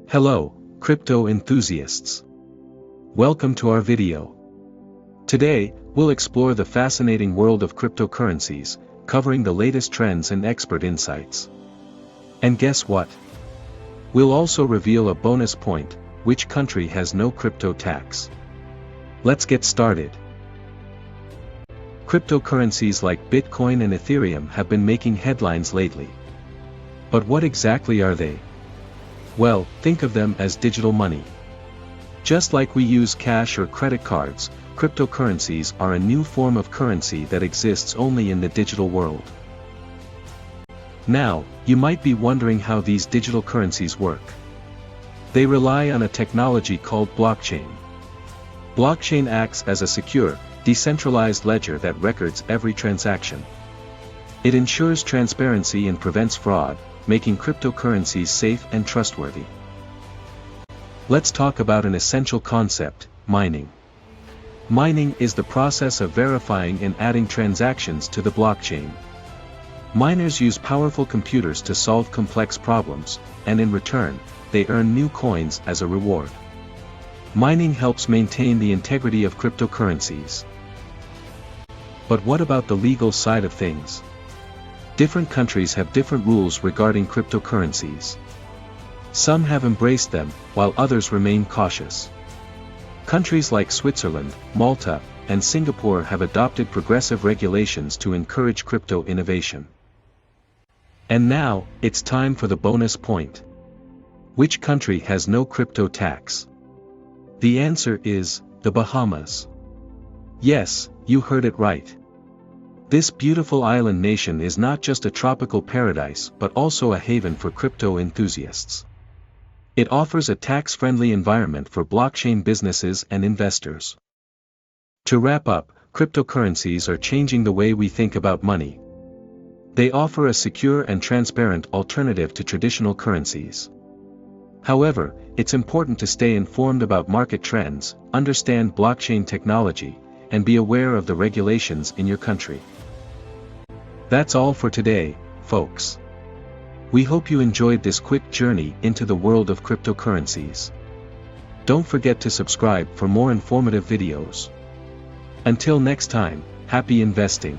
Hello, crypto enthusiasts. Welcome to our video. Today, we'll explore the fascinating world of cryptocurrencies, covering the latest trends and expert insights. And guess what? We'll also reveal a bonus point: which country has no crypto tax. Let's get started. Cryptocurrencies like Bitcoin and Ethereum have been making headlines lately. But what exactly are they? Well, think of them as digital money. Just like we use cash or credit cards, cryptocurrencies are a new form of currency that exists only in the digital world. Now, you might be wondering how these digital currencies work. They rely on a technology called blockchain. Blockchain acts as a secure, decentralized ledger that records every transaction. It ensures transparency and prevents fraud, making cryptocurrencies safe and trustworthy. Let's talk about an essential concept: mining. Mining is the process of verifying and adding transactions to the blockchain. Miners use powerful computers to solve complex problems, and in return, they earn new coins as a reward. Mining helps maintain the integrity of cryptocurrencies. But what about the legal side of things? Different countries have different rules regarding cryptocurrencies. Some have embraced them, while others remain cautious. Countries like Switzerland, Malta, and Singapore have adopted progressive regulations to encourage crypto innovation. And now, it's time for the bonus point. Which country has no crypto tax? The answer is the Bahamas. Yes, you heard it right. This beautiful island nation is not just a tropical paradise but also a haven for crypto enthusiasts. It offers a tax-friendly environment for blockchain businesses and investors. To wrap up, cryptocurrencies are changing the way we think about money. They offer a secure and transparent alternative to traditional currencies. However, it's important to stay informed about market trends, understand blockchain technology, and be aware of the regulations in your country. That's all for today, folks. We hope you enjoyed this quick journey into the world of cryptocurrencies. Don't forget to subscribe for more informative videos. Until next time, happy investing.